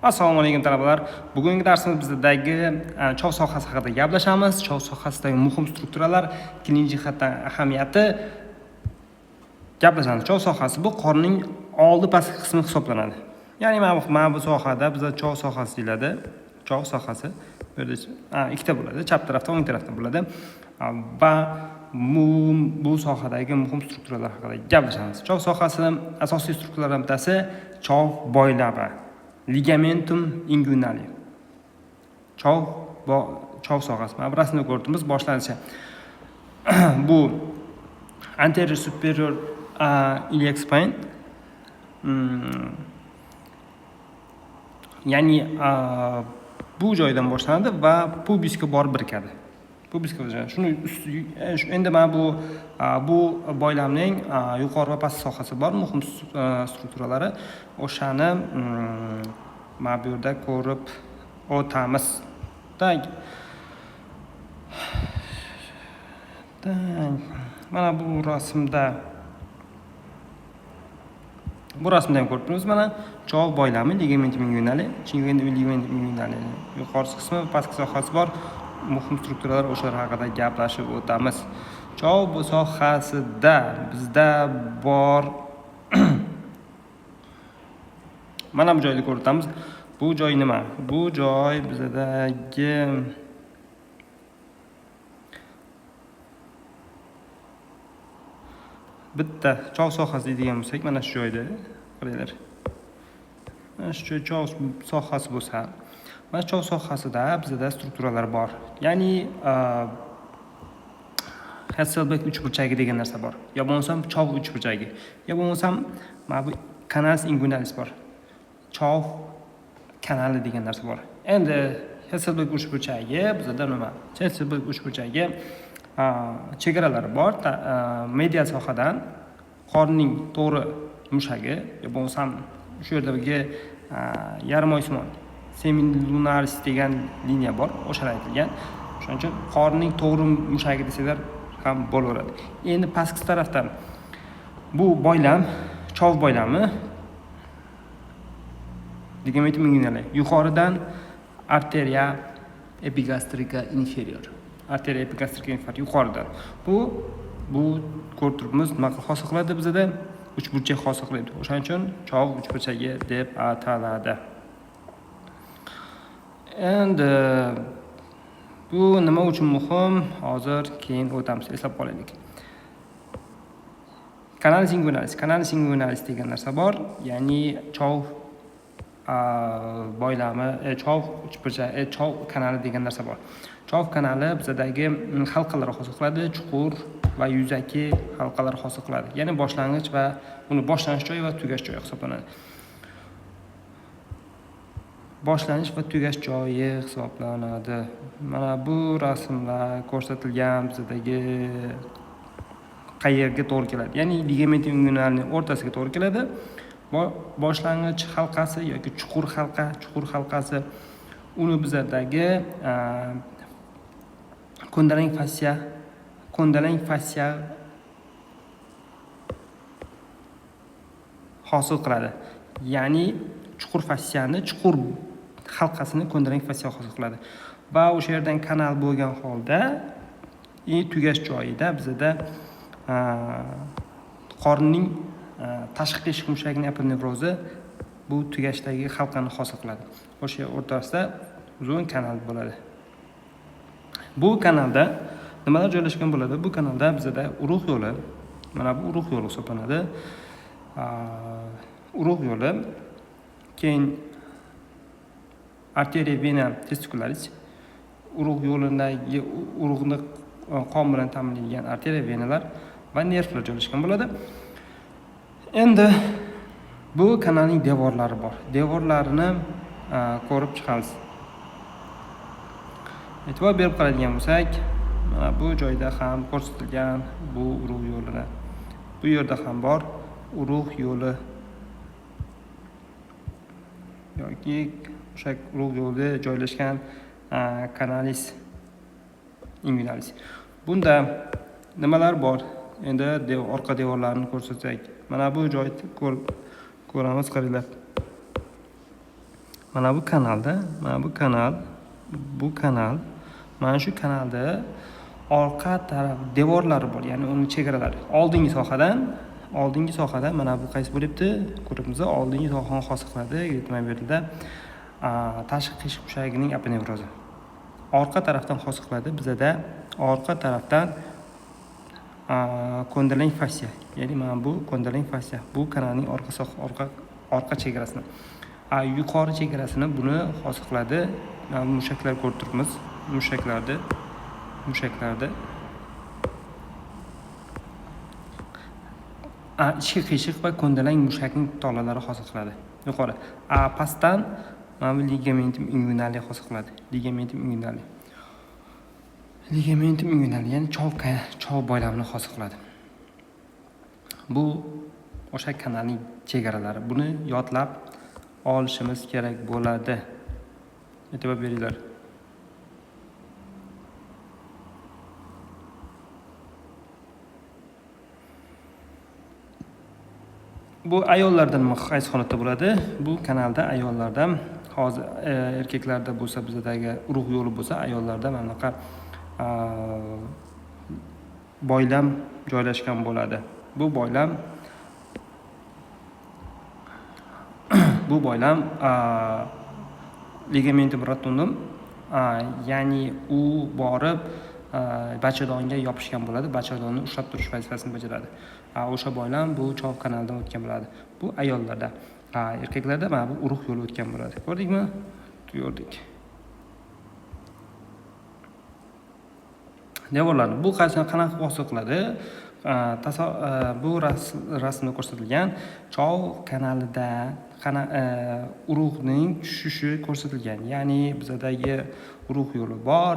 Assalomu alaykum talabalar. Bugungi darsimizda chov sohasi haqida gaplashamiz. Chov sohasidagi muhim strukturalar, klinik jihatdan ahamiyati gaplashamiz. Chov sohasi bu qorning oldi pastki qismi hisoblanadi. Ya'ni mana bu sohada bizda chov sohasi deyiladi. Chov sohasi ikkita bo'ladi, chap tarafda, o'ng tarafda bo'ladi. Va bu sohadagi muhim strukturalar haqida gaplashamiz. Chov sohasining asosiy strukturalaridan bittasi chov boylami. Ligamentum inguinale. Chov sohasi. Mana bu rasmda ko'rdingiz, boshlanishi. Bu anterior superior iliac spine. Ya'ni bu joydan boshlanadi va pubisga borib birikadi. Shuni endi mana bu boylamning yuqori va past sohasi bor, muhim strukturalari. O'shani mana bu yerda ko'rib o'tamiz. Mana bu rasmda ham ko'rib turibmiz. Mana chov boylami, ligamentum inguinale, yuqori qismi va pastki sohasi bor. Muhim strukturalar o'shalar haqida gaplashib o'tamiz. Chov sohasida bizda bor mana bu joyni ko'ramiz. Bu joy nima? Bu joy bizdagi bitta chov sohasi deydigan bo'lsak, mana shu joyda qaranglar. Mana shu chov sohasi bo'lsa, mana chov sohasida bizda strukturalar bor. Ya'ni Hasselbeck uchburchagi degan narsa bor. Yo bo'lmasam chov uchburchagi. Yo bo'lmasam mana bu canalus inguinalis bor. Chov kanali degan narsa bor. Endi Hasselbeck uchburchagi bizda nima? Hasselbeck uchburchagi chegaralari bor. Medial sohadan qorning to'g'ri mushagi, yo bo'lmasam shu yerdagi yarim oysimon semilunaris degan liniya bor, o'shalar aytilgan. Shuning uchun qorning to'g'ri mushagi desalar ham bo'laveradi. Endi pastki tarafdan bu boylam, chov boylami, ligamentum inguinale. Yuqoridan arteria epigastrica inferior. Arteria epigastrica inferior yuqoridan. Bu ko'rib turibmiz, nima hosil qiladi bizda? Uchburchak hosil qiladi. O'shaning uchun chov uchburchagi deb ataladi. Endi bu nima uchun muhim? Hozir keyin o'tamiz, eslab qolaylik. Canalus inguinalis degan narsa bor. Ya'ni chov boylami, chov uchburchagi, chov kanali degan narsa bor. Chov kanali bizdagi halqalar hosil qiladi, chuqur va yuzaki halqalar hosil qiladi. Ya'ni boshlang'ich va uni boshlanish joyi va tugash joyi hisoblanadi. Boshlanish va tugash joyi hisoblanadi. Mana bu rasmlar ko'rsatilgan bizdagi qayerga to'g'ri keladi. Ya'ni ligamentum inguinalning o'rtasiga to'gri keladi. Boshlang'ich halqasi yoki chuqur halqasi uni bizdagi kondalang fassia hosil qiladi. Ya'ni chuqur fassiyani, chuqur halqasini kondalang fassia hosil qiladi. Va o'sha yerdan kanal bo'lgan holda tugash joyida bizda qorning tashqi teshik mushagining apnevrozi bu tugashdagi halqani hosil qiladi. O'sha o'rtasida uzun kanal bo'ladi. Bu kanalda nimalar joylashgan bo'ladi? Bu kanalda bizda urug' yo'li, mana bu urug' yo'li hisoblanadi. Urug' yo'li, keyin arteria vena testicularis, urug' yo'lidagi urug'ni qon bilan ta'minlaydigan arteria venalar va nervlar joylashgan bo'ladi. Endi bu kanalning devorlari bor. Devorlarini ko'rib chiqamiz. E'tibor berib qaraydigan bo'lsak, mana bu joyda ham ko'rsatilgan bu urug' yo'lini. Bu yerda ham bor urug' yo'li yoki o'sha urug' yo'lida joylashgan canalus inguinalis. Bunda nimalar bor? Endi orqa devorlarini ko'rsatak. Mana bu joyni ko'ramiz, qaranglar. Mana bu kanalda, bu kanal, mana shu kanalda orqa taraf devorlari bor, ya'ni uning chegaralari. Oldingi sohadan mana bu qaysi bo'lyapti? Ko'ryapmiz, oldingi sohani hosil qiladi. Mana bu yerda tashqi qiyshiq mushagining aponevrozi. Orqa tarafdan hosil qiladi. Bizda orqa tarafdan kondalang fasya, ya'ni mana bu kondalang fasya. Bu kanalning orqa chegarasini. Yuqori chegarasini buni hosil qiladi. Mana bu mushaklar ko'rib turibmiz. Mushaklarda ichki qiyshiq va kondalang mushakning tolalari hosil qiladi. Yuqori. Pastdan mana bu ligamentum inguinale hosil qiladi. Ligamentum inguinale, ya'ni chov boylamini hosil qiladi. Bu o'sha kanalning chegaralari. Buni yodlab olishimiz kerak bo'ladi. E'tibor beringlar. Bu ayollarda nima qaysi holatda bo'ladi? Bu kanalda ayollarda, hozir erkaklarda bo'lsa, bizdagi urug' yo'li bo'lsa, ayollarda mana bunaqa boylam joylashgan bo'ladi. Bu boylam ligamentum rotundum, ya'ni u borib bachadonga yopishgan bo'ladi, bachadonni ushlab turish vazifasini bajaradi. O'sha boylam bu chov kanalidan o'tgan bo'ladi. Bu ayollarda. Erkaklarda mana bu urug' yo'li o'tgan bo'ladi. Ko'rdingmi? Ko'rdik. Devorlarni bu qanaqa hosil qiladi? Bu rasmda ko'rsatilgan chov kanalida urug'ning tushishi ko'rsatilgan. Ya'ni bizdagi urug' yo'li bor.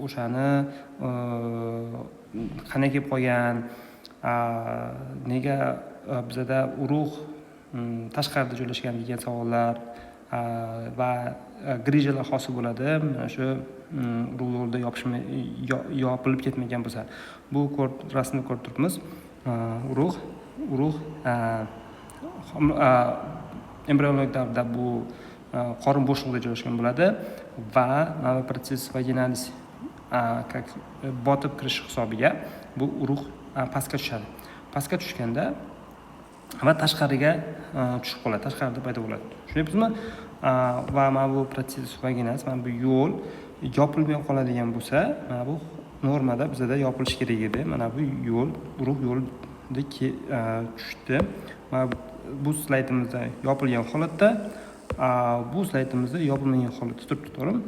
O'shani qanday kelib qolgan? Nega bizda urug' tashqarida joylashgan degan savollar va grijalar hosil bo'ladi. Mana shu urug' yo'lda yopilib ketmagan bo'lsa, bu rasmni ko'rib turibmiz. Urug' embrionik davrda bu qorin bo'shlig'ida joylashgan bo'ladi va protsess vaginalis botib kirish hisobiga bu urug' pastga tushadi. Pastga tushganda va tashqariga tushib qoladi, tashqarida paydo bo'ladi. Tushunyapsizmi? Va mana bu protsess vaginalis, mana bu yo'l yopilmay qoladigan bo'lsa, mana bu normada bizda yopilishi kerak edi. Mana bu yo'l urug' yo'lda tushdi. Mana bu slaydimizda yopilgan holatda, bu slaydimizda yopilmagan holatda turibdi, to'g'rimi?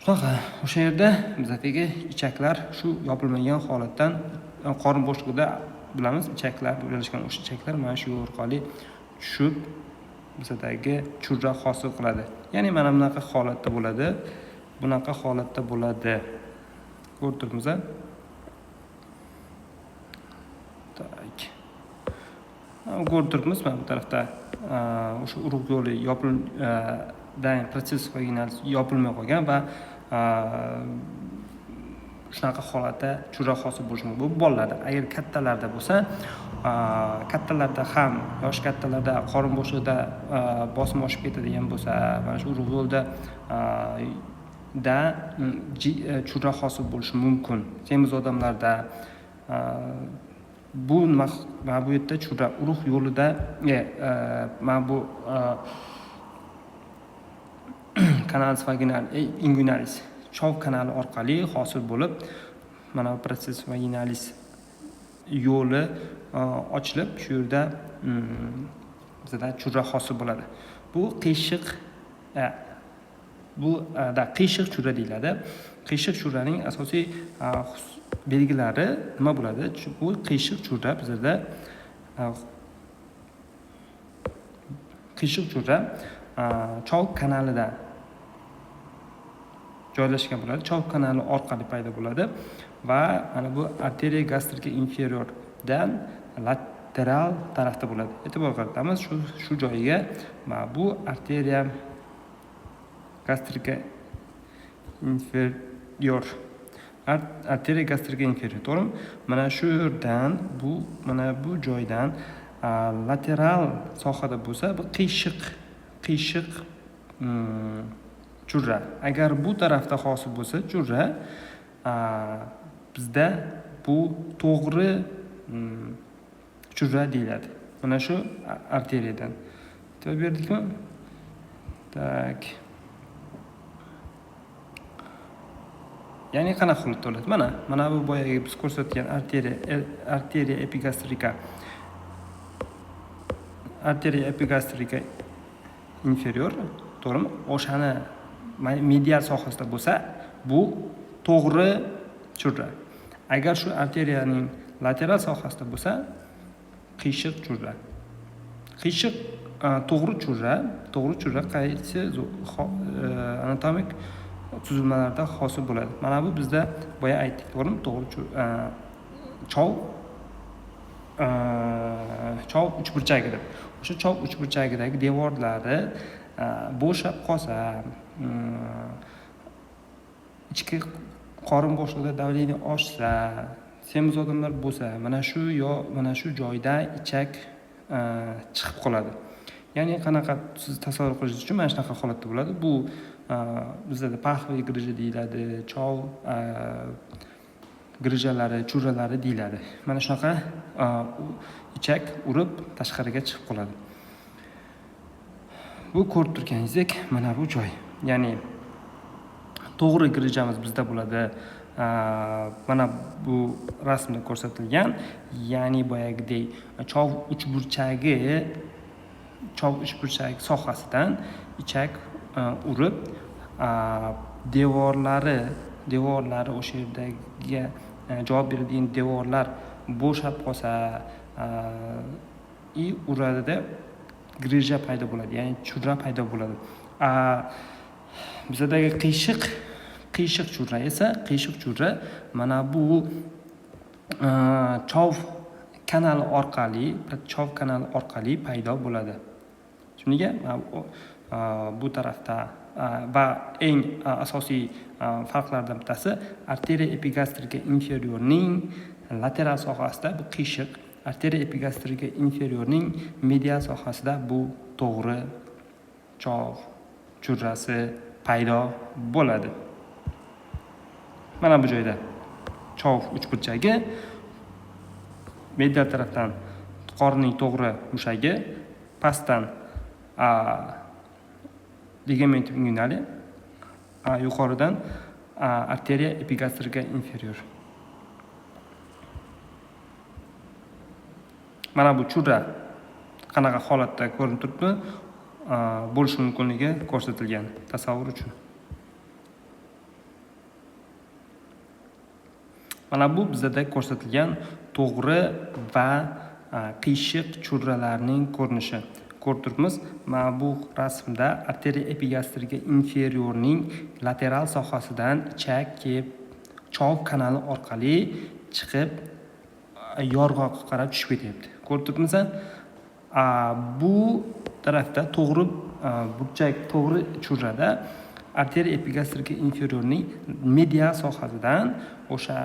Shunaqa, o'sha yerda bizdagi ichaklar shu yopilmagan holatdan qorin bo'shlig'ida bilamiz, ichaklar joylashgan, o'sha ichaklar mana shu yo'l orqali tushib bizdagi churra hosil qiladi. Ya'ni mana bunaqa holatda bo'ladi. Ko'rib turibmiz. Ko'rib turibmiz, mana bu tarafda o'sha urug' yo'li protsess vaginalis yopilmay qolgan va shunaqa holatda churra hosil bo'lishi mumkin. Bu bolalarda. Agar kattalarda bo'lsa, kattalarda ham, yosh kattalarda qorin bo'shlig'ida bosim oshib ketadigan bo'lsa, mana shu urug' yo'lda churra hosil bo'lishi mumkin. Semiz odamlarda bu mana bu yerda churra urug' yo'lida mana bu kanalis vaginalis inguinalis chov kanali orqali hosil bo'lib, mana bu protsess vaginalis yo'li ochilib, shu yerda bizda churra hosil bo'ladi. Bu qiyshiq qiyshiq churra deyiladi. Qiyshiq churraning asosiy belgilari nima bo'ladi? Bu qiyshiq churra bizda chov kanalida joylashgan bo'ladi. Chov kanali orqali paydo bo'ladi va mana bu arteriya gastrika inferiordan lateral tarafda bo'ladi. E'tibor qaratamiz shu joyiga. Mana bu arteriya gastrika inferior. Arteriya gastrika inferior, to'g'rimi? Mana shu yerdan mana bu joydan lateral sohada bo'lsa, bu qiyshiq churra. Agar bu tarafda hosil bo'lsa churra, bizda bu to'g'ri churra deyiladi. Mana shu arteriyadan. E'tibor berdikmi? Tak. Ya'ni qanaqa qilib bo'ladi? Mana bu boyagi biz ko'rsatgan arteriya epigastrika inferior, to'g'rimi? O'shani medial sohasida bo'lsa, bu to'g'ri churra. Agar shu arteriyaning lateral sohasida bo'lsa, qiyshiq churra. Qiyshiq to'g'ri churra qaysi anatomik tuzilmalarda hosil bo'ladi. Mana bu bizda boya aytdik, to'g'rimi? To'g'ri chov uchburchagi deb. O'sha chov uchburchagidagi devorlari bo'shab qolsa, ichki qorin bo'shlig'ida davleniya oshsa, semiz odamlar bo'lsa, mana shu joyda ichak chiqib qoladi. Ya'ni qanaqa siz tasavvur qilishingiz uchun mana shunaqa holatda bo'ladi. Bu bizda paxvi grija deyiladi, chov grijalari, churralari deyiladi. Mana shunaqa ichak urib tashqariga chiqib qoladi. Bu ko'rib turganingizdek, mana bu joy. Ya'ni to'g'ri grijamiz bizda bo'ladi. Mana bu rasmda ko'rsatilgan, ya'ni boyagidek chov uchburchagi sohasidan ichak urib, devorlari o'sha yerdagi javob beradigan devorlar bo'shab qolsa, uradida grija paydo bo'ladi, ya'ni churra paydo bo'ladi. Bizdagi qiyshiq churra mana bu chov kanali orqali paydo bo'ladi. Shunga bu tarafda va eng asosiy farqlardan bittasi arteriya epigastrika inferiorning lateral sohasida bu qiyshiq, arteriya epigastrika inferiorning medial sohasida bu to'g'ri chov churrasi paydo bo'ladi. Mana bu joyda chov uchburchagi, medial tarafdan qorinning to'g'ri mushagi, pastdan ligamentum inguinale, yuqoridan arteriya epigastrika inferior. Mana bu churra qanaqa holatda ko'rinib turibdi, bo'lishi mumkinligi ko'rsatilgan tasavvur uchun. Mana bu bizda ko'rsatilgan to'g'ri va qiyshiq churralarning ko'rinishi. Ko'rib turibmiz. Mana bu rasmda arteriya epigastrika inferiorning lateral sohasidan ichak kelib, chov kanali orqali chiqib, yorg'oqqa qarab tushib ketyapti. Ko'rib turibmiz. Bu tarafda to'g'ri churrada arteriya epigastrika inferiorning medial sohasidan o'sha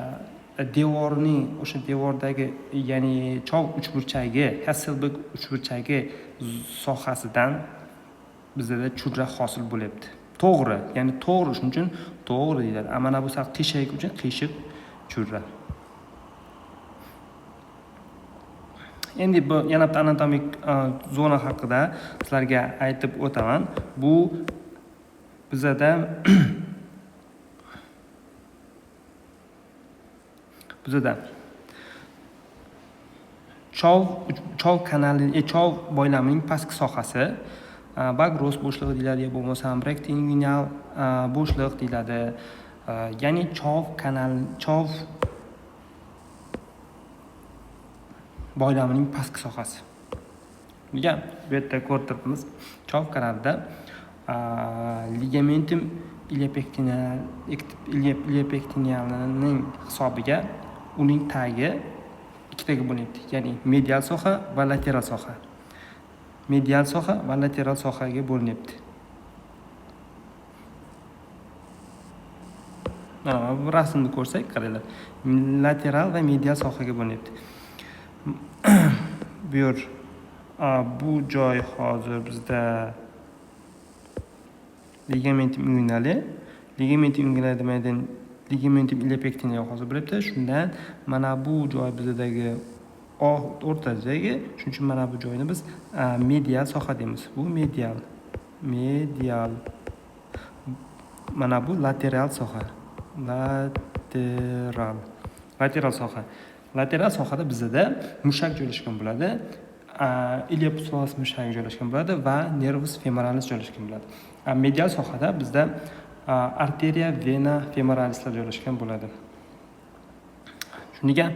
devordagi, ya'ni chov uchburchagi, Hasselbeck uchburchagi sohasidan bizda churra hosil bo'lyapti. To'g'ri, ya'ni to'g'ri, shuning uchun to'g'ri deyiladi. Mana bu qiyshiq uchun qiyshiq churra. Endi bu yana anatomik zona haqida sizlarga aytib o'taman. Bu bizda chov kanali, chov boylamining pastki sohasi, bagros bo'shlig'i deyiladi, ya bo'lmasa rectinguinal bo'shliq deyiladi. Ya'ni chov boylamining pastki sohasi. Bu yerda ko'rib turibmiz. Chov kanalida ligamentum iliopectinealning hisobiga uning tagi ikkitaga bo'lyapti. Ya'ni medial soha va lateral soha. Medial soha va lateral sohaga bo'linyapti. Mana bu rasmni ko'rsak, qaranglar. Lateral va medial sohaga bo'linyapti. Bu joy hozir bizda ligamentum inguinale. Ligamentum inguinale demaydi, ligamentum iliac pectineal hozir bo'libdi. Shundan mana bu joy bizdagi o'rta joyga, shuning uchun mana bu joyni biz medial soha deymiz. Bu medial. Mana bu lateral soha. Lateral soha. Lateral sohada bizda mushak joylashgan bo'ladi. Iliopsoas mushagi joylashgan bo'ladi va nervus femoralis joylashgan bo'ladi. Medial sohada bizda arteriya, vena, femoralislar joylashgan bo'ladi. Shunga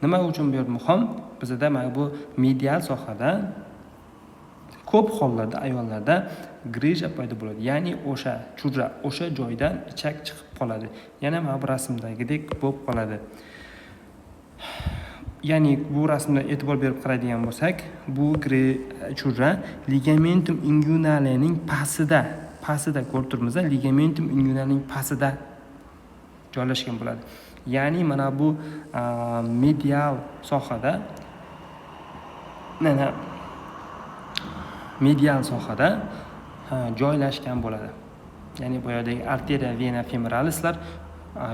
nima uchun bu yer muhim? Bizda mana bu medial sohada ko'p hollarda ayollarda grija paydo bo'ladi. Ya'ni o'sha churra, o'sha joydan ichak chiqib qoladi. Yana mana bu rasmdagidek bo'lib qoladi. Ya'ni bu rasmda e'tibor berib qaraydigan bo'lsak, bu churra ligamentum inguinalening pastida ko'rib turibmiz, ligamentum inguinalening pastida joylashgan bo'ladi. Ya'ni mana bu medial sohada joylashgan bo'ladi. Ya'ni bu yerdagi arteriya, vena, femoralislar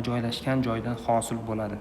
joylashgan joydan hosil bo'ladi.